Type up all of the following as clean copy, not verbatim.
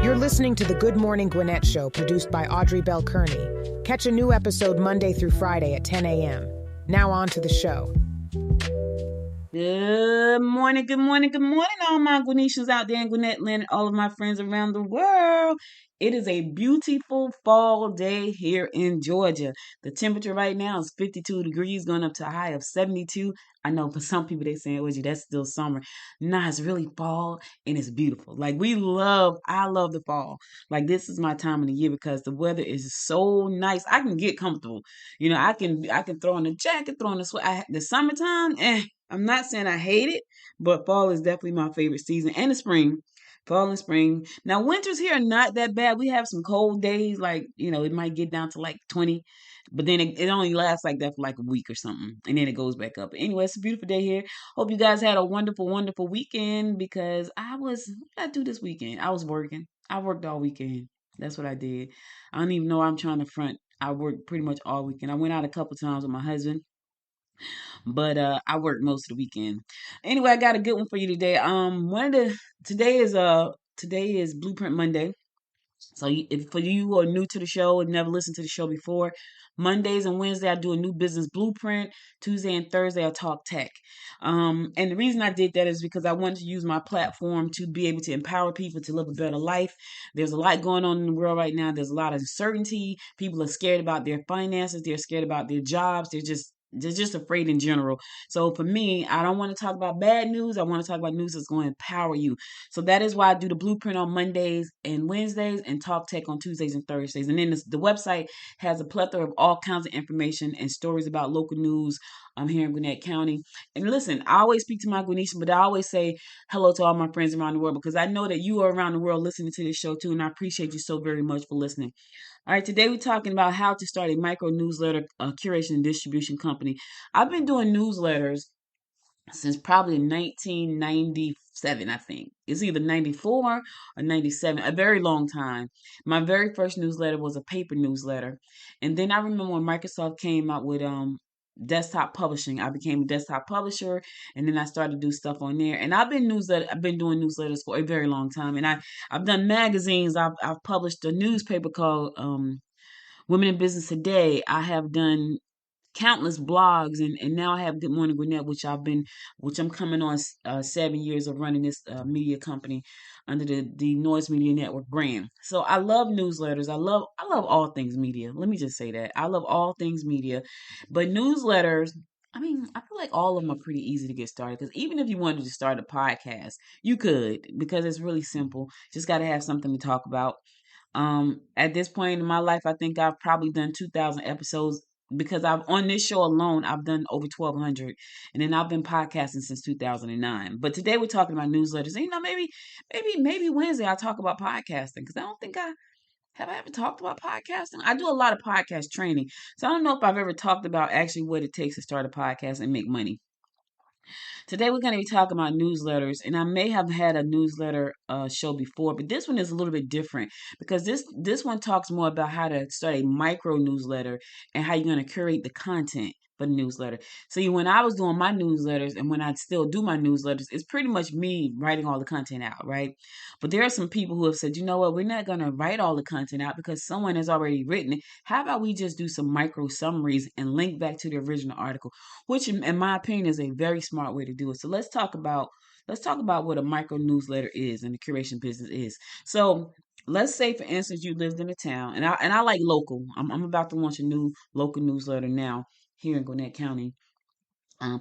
You're listening to the Good Morning Gwinnett Show, produced by Audrey Bell-Kearney. Catch a new episode Monday through Friday at 10 a.m. Now on to the show. Good morning, all my Gwinnetians out there in Gwinnett land and all of my friends around the world. It is a beautiful fall day here in Georgia. The temperature right now is 52 degrees, going up to a high of 72. I know for some people they saying, Audrey, that's still summer. Nah, it's really fall and it's beautiful. Like I love the fall. Like this is my time of the year because the weather is so nice. I can get comfortable. You know, I can throw on a jacket, throw on a sweat. The summertime, I'm not saying I hate it, but fall is definitely my favorite season. And the spring, fall and spring. Now, winters here are not that bad. We have some cold days, like, it might get down to like 20, but then it only lasts like that for like a week or something. And then it goes back up. But anyway, it's a beautiful day here. Hope you guys had a wonderful, wonderful weekend because what did I do this weekend? I was working. I worked all weekend. That's what I did. I don't even know why I'm trying to front. I worked pretty much all weekend. I went out a couple times with my husband. But I worked most of the weekend. Anyway, I got a good one for you today. Today is Blueprint Monday. So if for you who are new to the show and never listened to the show before, Mondays and Wednesday I do a new business blueprint. Tuesday and Thursday I talk tech. And the reason I did that is because I wanted to use my platform to be able to empower people to live a better life. There's a lot going on in the world right now. There's a lot of uncertainty. People are scared about their finances. They're scared about their jobs. They're just afraid in general. So for me, I don't want to talk about bad news. I want to talk about news that's going to empower you. So that is why I do the blueprint on Mondays and Wednesdays and talk tech on Tuesdays and Thursdays. And then the website has a plethora of all kinds of information and stories about local news here in Gwinnett County. And listen, I always speak to my Gwinnetian, but I always say hello to all my friends around the world because I know that you are around the world listening to this show too. And I appreciate you so very much for listening. All right, today we're talking about how to start a micro newsletter curation and distribution company. I've been doing newsletters since probably 1997, I think. It's either 94 or 97, a very long time. My very first newsletter was a paper newsletter. And then I remember when Microsoft came out with desktop publishing. I became a desktop publisher and then I started to do stuff on there. And I've been doing newsletters for a very long time. And I've done magazines. I've published a newspaper called Women in Business Today. I have done countless blogs and now I have Good Morning Gwinnett, which I'm coming on 7 years of running this media company under the Noise Media Network brand. So I love newsletters. I love all things media. Let me just say that. I love all things media, but newsletters, I mean, I feel like all of them are pretty easy to get started because even if you wanted to start a podcast, you could because it's really simple. Just got to have something to talk about. At this point in my life, I think I've probably done 2,000 episodes because I've on this show alone, I've done over 1,200, and then I've been podcasting since 2009. But today we're talking about newsletters. And, maybe Wednesday I'll talk about podcasting because I don't think I ever talked about podcasting. I do a lot of podcast training, so I don't know if I've ever talked about actually what it takes to start a podcast and make money. Today we're going to be talking about newsletters, and I may have had a newsletter show before, but this one is a little bit different because this one talks more about how to start a micro newsletter and how you're going to curate the content for the newsletter. See, when I was doing my newsletters and when I still do my newsletters, it's pretty much me writing all the content out, right? But there are some people who have said, you know what, we're not going to write all the content out because someone has already written it. How about we just do some micro summaries and link back to the original article, which in my opinion is a very smart way to do it. So let's talk about what a micro newsletter is and the curation business is. So let's say, for instance, you lived in a town, and I like local. I'm about to launch a new local newsletter now here in Gwinnett County. Um,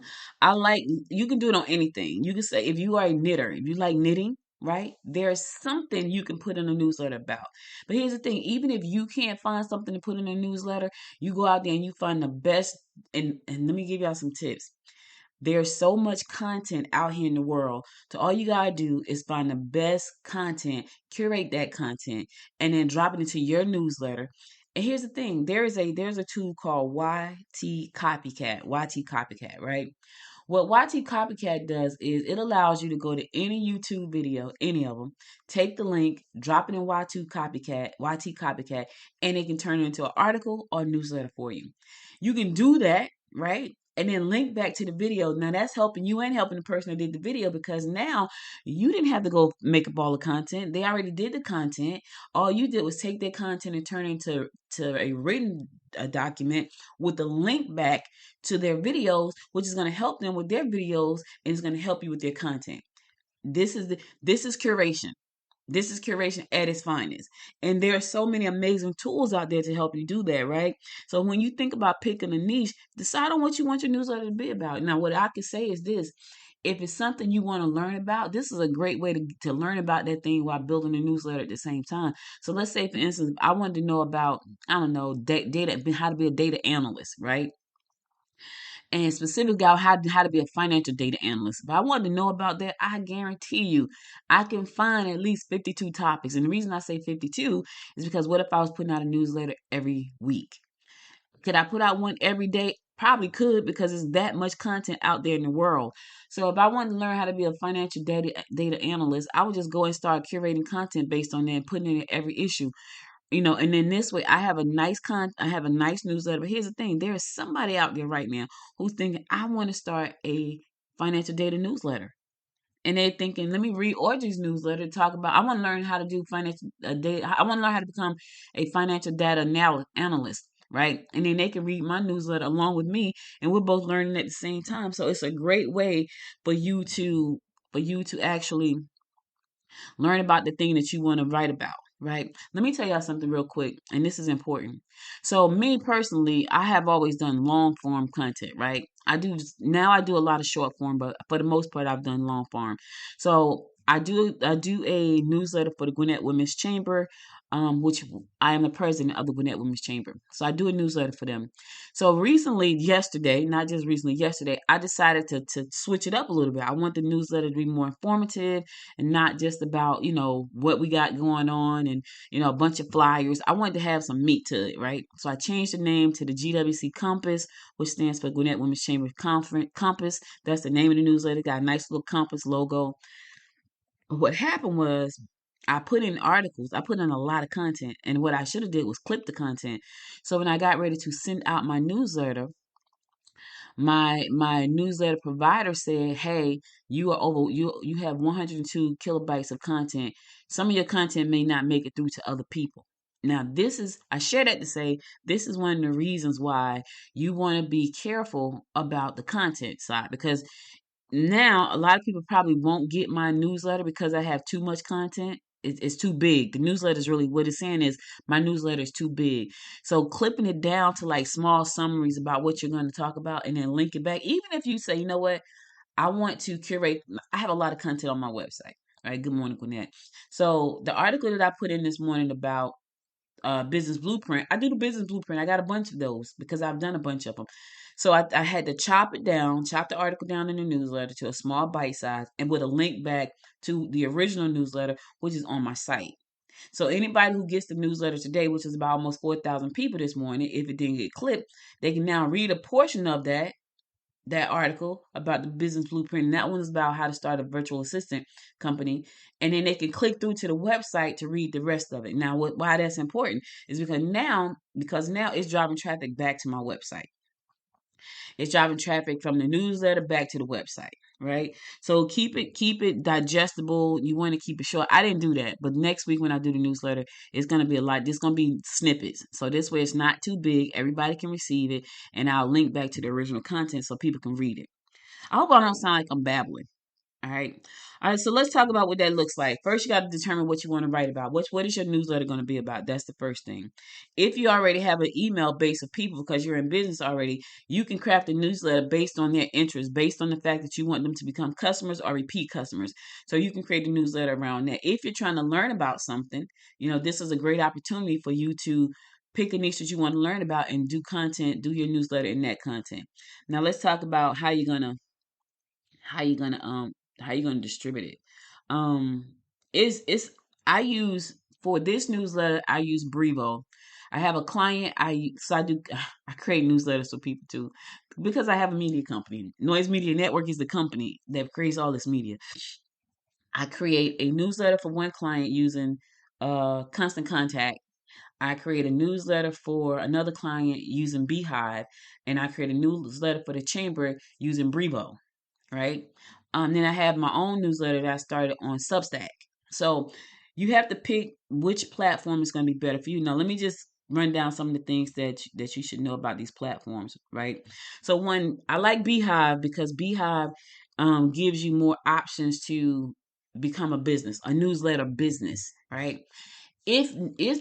you can do it on anything. You can say if you are a knitter, if you like knitting, right? There's something you can put in a newsletter about. But here's the thing, even if you can't find something to put in a newsletter, you go out there and you find the best, and let me give y'all some tips. There's so much content out here in the world. So all you gotta do is find the best content, curate that content, and then drop it into your newsletter. And here's the thing: there's a tool called YT Copycat, right? What YT Copycat does is it allows you to go to any YouTube video, any of them, take the link, drop it in YT Copycat, and it can turn it into an article or newsletter for you. You can do that, right? and then link back to the video. Now that's helping you and helping the person that did the video, because now you didn't have to go make up all the content. They already did the content. All you did was take their content and turn it into a written document with the link back to their videos, which is going to help them with their videos and is going to help you with their content. This is curation. This is curation at its finest. And there are so many amazing tools out there to help you do that, right? So when you think about picking a niche, decide on what you want your newsletter to be about. Now, what I can say is this: if it's something you want to learn about, this is a great way to learn about that thing while building a newsletter at the same time. So let's say, for instance, I wanted to know about, I don't know, data, how to be a data analyst, right? And specifically how to be a financial data analyst. If I wanted to know about that, I guarantee you I can find at least 52 topics. And the reason I say 52 is because what if I was putting out a newsletter every week? Could I put out one every day? Probably could, because there's that much content out there in the world. So if I wanted to learn how to be a financial data analyst, I would just go and start curating content based on that and putting it in every issue. And then this way I have I have a nice newsletter. But here's the thing: there is somebody out there right now who's thinking, I want to start a financial data newsletter. And they're thinking, let me read Audrey's newsletter to talk about, I want to learn how to do financial data. I want to learn how to become a financial data analyst, right? And then they can read my newsletter along with me, and we're both learning at the same time. So it's a great way for you to actually learn about the thing that you want to write about, right? Let me tell y'all something real quick, and this is important. So me personally, I have always done long form content, right? I do a lot of short form, but for the most part I've done long form. So I do a newsletter for the Gwinnett Women's Chamber, which I am the president of the Gwinnett Women's Chamber. So I do a newsletter for them. So recently, yesterday, not just recently, yesterday, I decided to switch it up a little bit. I want the newsletter to be more informative and not just about, what we got going on and, a bunch of flyers. I wanted to have some meat to it, right? So I changed the name to the GWC Compass, which stands for Gwinnett Women's Chamber Conference Compass. That's the name of the newsletter. Got a nice little compass logo. What happened was I put in articles. I put in a lot of content, and what I should have did was clip the content. So when I got ready to send out my newsletter, my newsletter provider said, "Hey, you have 102 kilobytes of content. Some of your content may not make it through to other people." Now, I share that to say this is one of the reasons why you want to be careful about the content side, because now a lot of people probably won't get my newsletter because I have too much content. It's too big. The newsletter is really, what it's saying is my newsletter is too big. So clipping it down to like small summaries about what you're going to talk about and then link it back. Even if you say, you know what, I want to curate. I have a lot of content on my website. All right. Good morning, Gwinnett. So the article that I put in this morning about business blueprint. I do the business blueprint. I got a bunch of those because I've done a bunch of them. So I had to chop the article down in the newsletter to a small bite size and with a link back to the original newsletter, which is on my site. So anybody who gets the newsletter today, which is about almost 4,000 people this morning, if it didn't get clipped, they can now read a portion of that article about the business blueprint. And that one is about how to start a virtual assistant company. And then they can click through to the website to read the rest of it. Now, why that's important is because now it's driving traffic back to my website. It's driving traffic from the newsletter back to the website, right? So keep it digestible. You want to keep it short. I didn't do that, but next week when I do the newsletter, it's going to be a lot. It's going to be snippets. So this way it's not too big. Everybody can receive it, and I'll link back to the original content so people can read it. I hope I don't sound like I'm babbling. All right. All right. So let's talk about what that looks like. First, you got to determine what you want to write about. What is your newsletter going to be about? That's the first thing. If you already have an email base of people because you're in business already, you can craft a newsletter based on their interests, based on the fact that you want them to become customers or repeat customers. So you can create a newsletter around that. If you're trying to learn about something, this is a great opportunity for you to pick a niche that you want to learn about and do your newsletter in that content. Now let's talk about how you're gonna how you gonna how you gonna distribute it. It's I use for this newsletter, I use Brevo. I have a client. I create newsletters for people too, because I have a media company. Noise Media Network is the company that creates all this media. I create a newsletter for one client using Constant Contact. I create a newsletter for another client using Beehive, and I create a newsletter for the chamber using Brevo, right? Then I have my own newsletter that I started on Substack. So you have to pick which platform is going to be better for you. Now, let me just run down some of the things that you should know about these platforms, right? So one, I like Beehive because Beehive gives you more options to become a business, a newsletter business, right? If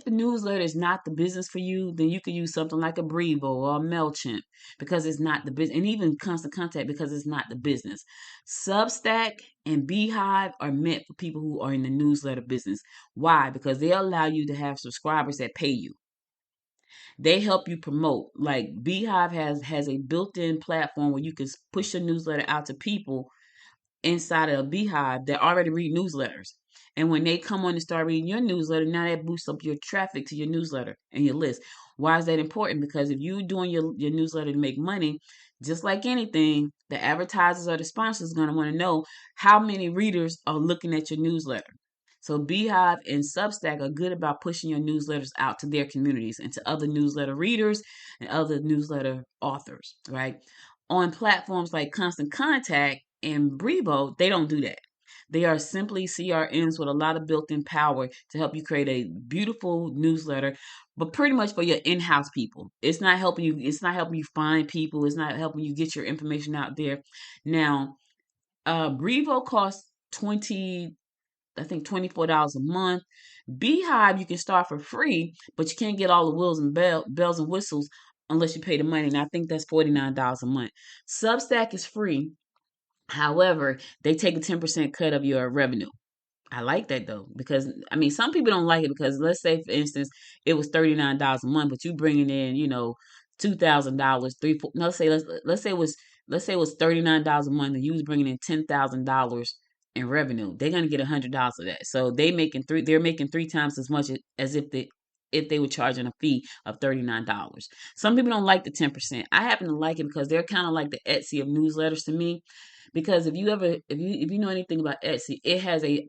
the newsletter is not the business for you, then you can use something like a Brevo or a MailChimp because it's not the business, and even Constant Contact because it's not the business. Substack and Beehive are meant for people who are in the newsletter business. Why? Because they allow you to have subscribers that pay you. They help you promote. Like Beehive has a built-in platform where you can push your newsletter out to people inside of a Beehive that already read newsletters. And when they come on and start reading your newsletter, now that boosts up your traffic to your newsletter and your list. Why is that important? Because if you're doing your newsletter to make money, just like anything, the advertisers or the sponsors are going to want to know how many readers are looking at your newsletter. So Beehive and Substack are good about pushing your newsletters out to their communities and to other newsletter readers and other newsletter authors, right? On platforms like Constant Contact and Brevo, they don't do that. They are simply CRMs with a lot of built-in power to help you create a beautiful newsletter, but pretty much for your in-house people. It's not helping you. It's not helping you find people. It's not helping you get your information out there. Now, Brevo costs 20 I think $24 a month. Beehive you can start for free, but you can't get all the wheels and bells and whistles unless you pay the money. And I think that's $49 a month. Substack is free. However, they take a 10% cut of your revenue. I like that though because I mean some people don't like it because let's say for instance it was $39 a month, but you bringing in $2,000, three four, no, let's say it was $39 a month and you was bringing in $10,000 in revenue. They're gonna get $100 of that, so they're making three times as much as if they were charging a fee of $39. Some people don't like the 10%. I happen to like it because they're kind of like the Etsy of newsletters to me. Because if you know anything about Etsy, it has a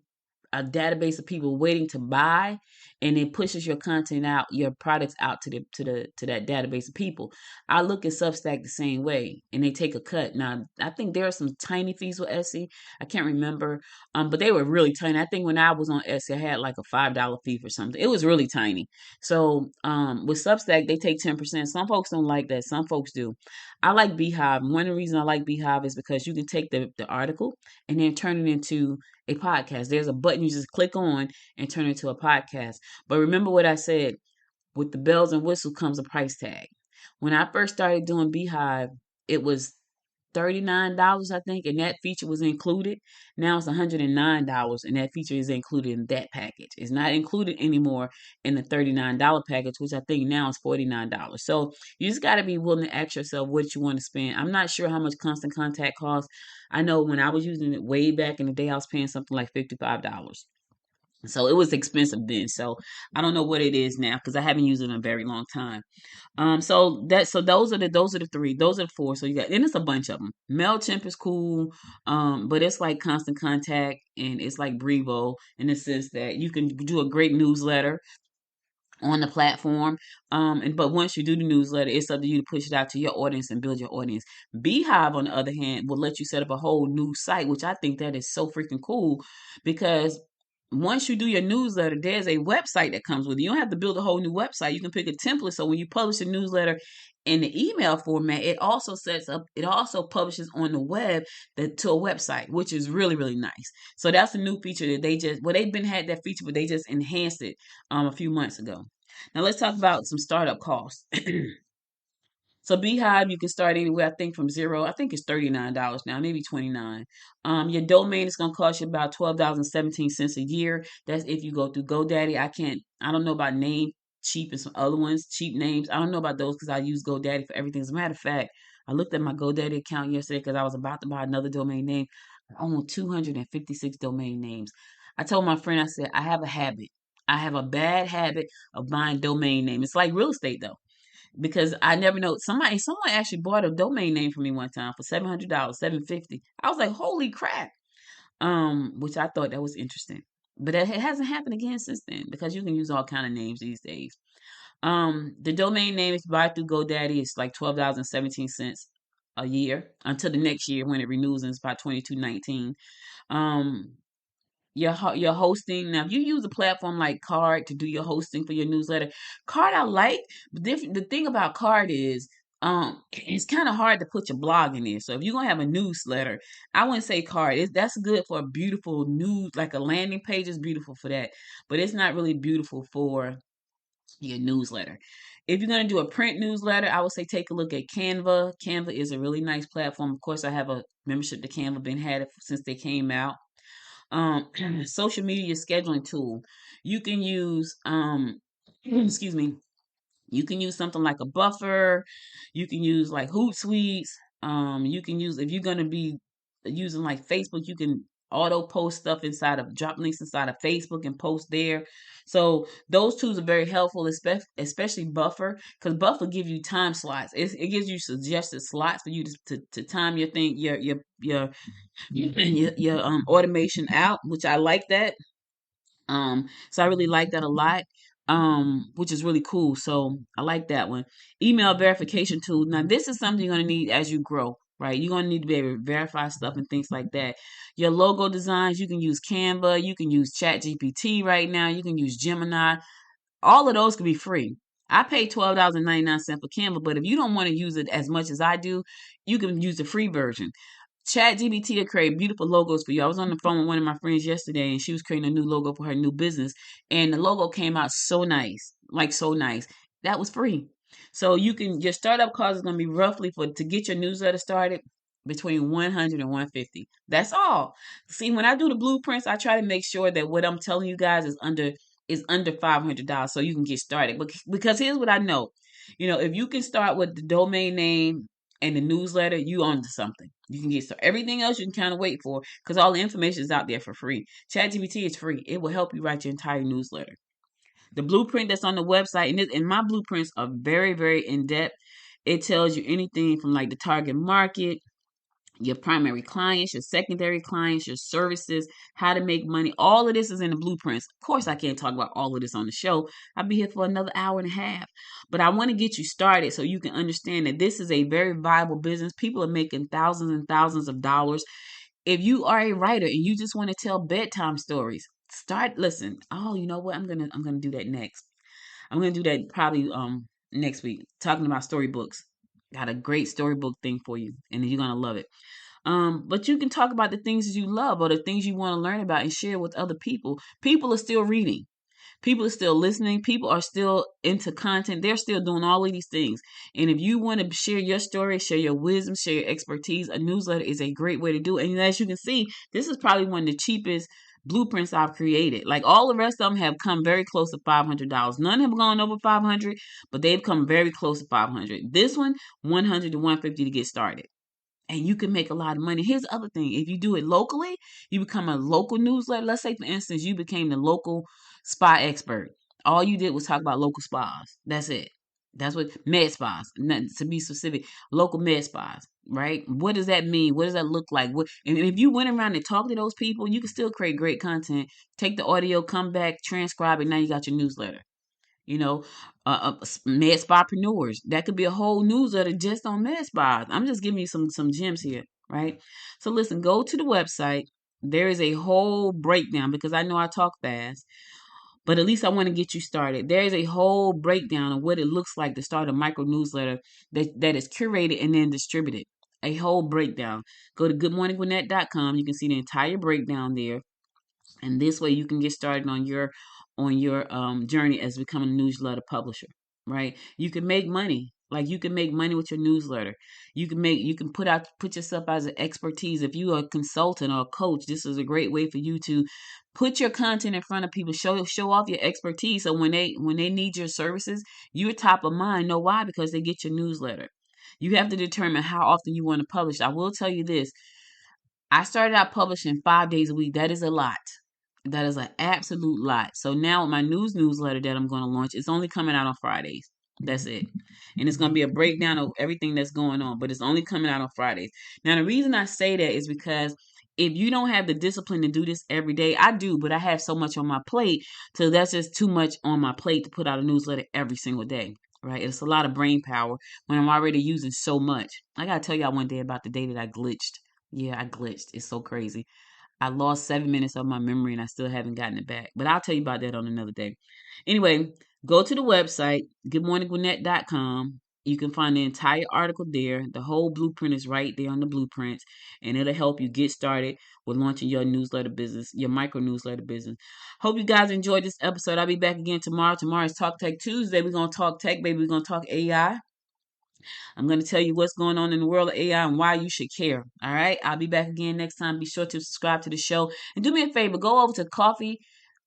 database of people waiting to buy, and it pushes your content out, your products out to that database of people. I look at Substack the same way, and they take a cut. Now, I think there are some tiny fees with Etsy. I can't remember, but they were really tiny. I think when I was on Etsy, I had like a $5 fee for something. It was really tiny. So, with Substack, they take 10%. Some folks don't like that. Some folks do. I like Beehive. One of the reasons I like Beehive is because you can take the article and then turn it into a podcast. There's a button you just click on and turn it into a podcast. But remember what I said, with the bells and whistles comes a price tag. When I first started doing Beehive, it was $39, I think, and that feature was included. Now it's $109, and that feature is included in that package. It's not included anymore in the $39 package, which I think now is $49. So you just got to be willing to ask yourself what you want to spend. I'm not sure how much Constant Contact costs. I know when I was using it way back in the day, I was paying something like $55. So it was expensive then. So I don't know what it is now because I haven't used it in a very long time. So those are the three, those are the four. So you got, and it's a bunch of them. Mailchimp is cool, but it's like Constant Contact and it's like Brevo in the sense that you can do a great newsletter on the platform. But once you do the newsletter, it's up to you to push it out to your audience and build your audience. Beehive, on the other hand, will let you set up a whole new site, which I think that is so freaking cool because once you do your newsletter, there's a website that comes with it. You don't have to build a whole new website. You can pick a template. So when you publish a newsletter in the email format, it also publishes on the web to a website, which is really, really nice. So that's a new feature that they've been had that feature, but they just enhanced it a few months ago. Now let's talk about some startup costs. So Beehive, you can start anywhere, I think from zero. I think it's $39 now, maybe 29. Your domain is gonna cost you about $12.17 a year. That's if you go through GoDaddy. I don't know about Name Cheap and some other ones, cheap names. I don't know about those because I use GoDaddy for everything. As a matter of fact, I looked at my GoDaddy account yesterday because I was about to buy another domain name. I own 256 domain names. I told my friend, I said, I have a habit. I have a bad habit of buying domain name. It's like real estate though because I never know. Someone actually bought a domain name for me one time for $700, $750. I was like, holy crap. Which I thought that was interesting. But it hasn't happened again since then because you can use all kind of names these days. The domain name, if you buy through GoDaddy, is like $12.17 a year until the next year when it renews, and it's about $22.19. Um, your hosting, now if you use a platform like Card to do your hosting for your newsletter, Card I like, but the thing about Card is it's kind of hard to put your blog in there. So if you're gonna have a newsletter, I wouldn't say Card. That's good for a beautiful news, like a landing page is beautiful for that, but it's not really beautiful for your newsletter. If you're going to do a print newsletter, I would say take a look at Canva. Canva is a really nice platform. Of course, I have a membership to Canva, been had it since they came out. Social media scheduling tool. You can use excuse me, you can use something like a Buffer. You can use like Hootsuite. You can use, if you're gonna be using like Facebook, you can auto post stuff inside of, drop links inside of Facebook and post there. So those tools are very helpful, especially Buffer, because Buffer gives you time slots. It gives you suggested slots for you to time your thing, your automation out, which I like that. So I really like that a lot. Which is really cool. So I like that one. Email verification tool. Now this is something you're gonna need as you grow, right? You're gonna need to be able to verify stuff and things like that. Your logo designs, you can use Canva, you can use ChatGPT right now, you can use Gemini. All of those can be free. I pay $12.99 for Canva, but if you don't want to use it as much as I do, you can use the free version. ChatGPT to create beautiful logos for you. I was on the phone with one of my friends yesterday, and she was creating a new logo for her new business, and the logo came out so nice, like so nice. That was free. So you can, your startup cost is going to be roughly, for to get your newsletter started, between 100 and 150. That's all. See, when I do the blueprints, I try to make sure that what I'm telling you guys is under $500 so you can get started. Because here's what I know. If you can start with the domain name and the newsletter, you onto something. You can get started. Everything else you can kind of wait for, because all the information is out there for free. ChatGPT is free. It will help you write your entire newsletter. The blueprint that's on the website, and my blueprints are very, very in depth. It tells you anything from like the target market, your primary clients, your secondary clients, your services, how to make money. All of this is in the blueprints. Of course, I can't talk about all of this on the show. I'll be here for another hour and a half. But I want to get you started so you can understand that this is a very viable business. People are making thousands and thousands of dollars. If you are a writer and you just want to tell bedtime stories, listen. Oh, you know what? I'm gonna do that next. I'm gonna do that probably next week, talking about storybooks. Got a great storybook thing for you, and you're gonna love it. But you can talk about the things that you love or the things you want to learn about and share with other people. People are still reading. People are still listening. People are still into content. They're still doing all of these things. And if you want to share your story, share your wisdom, share your expertise, a newsletter is a great way to do it. And as you can see, this is probably one of the cheapest blueprints I've created. Like all the rest of them have come very close to $500. None have gone over 500, but they've come very close to 500. This one, 100 to 150 to get started, and you can make a lot of money. Here's the other thing. If you do it locally, you become a local newsletter. Let's say, for instance, you became the local spa expert. All you did was talk about local spas. That's it. That's what med spas, to be specific, local med spas, right? What does that mean? What does that look like? And if you went around and talked to those people, you can still create great content. Take the audio, come back, transcribe it. Now you got your newsletter. You know, med spapreneurs. That could be a whole newsletter just on med spas. I'm just giving you some gems here, right? So listen, go to the website. There is a whole breakdown, because I know I talk fast, but at least I want to get you started. There is a whole breakdown of what it looks like to start a micro newsletter that is curated and then distributed. A whole breakdown. Go to goodmorninggwinnett.com. You can see the entire breakdown there, and this way you can get started on your journey as becoming a newsletter publisher, right? You can make money. Like, you can make money with your newsletter. You can put yourself as an expertise. If you are a consultant or a coach, this is a great way for you to put your content in front of people, show off your expertise, so when they need your services, you're top of mind. Know why? Because they get your newsletter. You have to determine how often you want to publish. I will tell you this. I started out publishing 5 days a week. That is a lot. That is an absolute lot. So now my newsletter that I'm going to launch, it's only coming out on Fridays. That's it. And it's going to be a breakdown of everything that's going on, but it's only coming out on Fridays. Now, the reason I say that is because if you don't have the discipline to do this every day, I do, but I have so much on my plate, so that's just too much on my plate to put out a newsletter every single day, right? It's a lot of brain power when I'm already using so much. I gotta tell y'all one day about the day that I glitched. Yeah, I glitched. It's so crazy. I lost 7 minutes of my memory and I still haven't gotten it back. But I'll tell you about that on another day. Anyway, go to the website, goodmorninggwinnett.com. You can find the entire article there. The whole blueprint is right there on the blueprints, and it'll help you get started with launching your newsletter business, your micro newsletter business. Hope you guys enjoyed this episode. I'll be back again tomorrow. Tomorrow is Talk Tech Tuesday. We're going to talk tech, baby. We're going to talk AI. I'm going to tell you what's going on in the world of AI and why you should care. All right. I'll be back again next time. Be sure to subscribe to the show and do me a favor. Go over to coffee.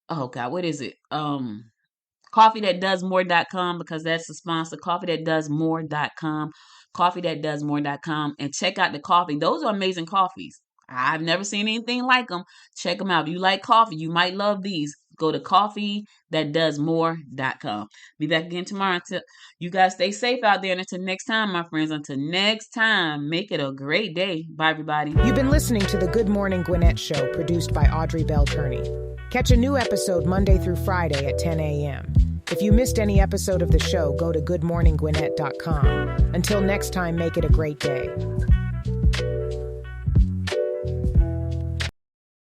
Oh God, what is it? Coffeethatdoesmore.com, because that's the sponsor. Coffeethatdoesmore.com. Coffeethatdoesmore.com, and check out the coffee. Those are amazing coffees. I've never seen anything like them. Check them out. If you like coffee, you might love these. Go to coffeethatdoesmore.com. Be back again tomorrow. Until you guys stay safe out there. And until next time, my friends, until next time, make it a great day. Bye, everybody. You've been listening to the Good Morning Gwinnett Show, produced by Audrey Bell-Kearney. Catch a new episode Monday through Friday at 10 a.m. If you missed any episode of the show, go to goodmorninggwinnett.com. Until next time, make it a great day.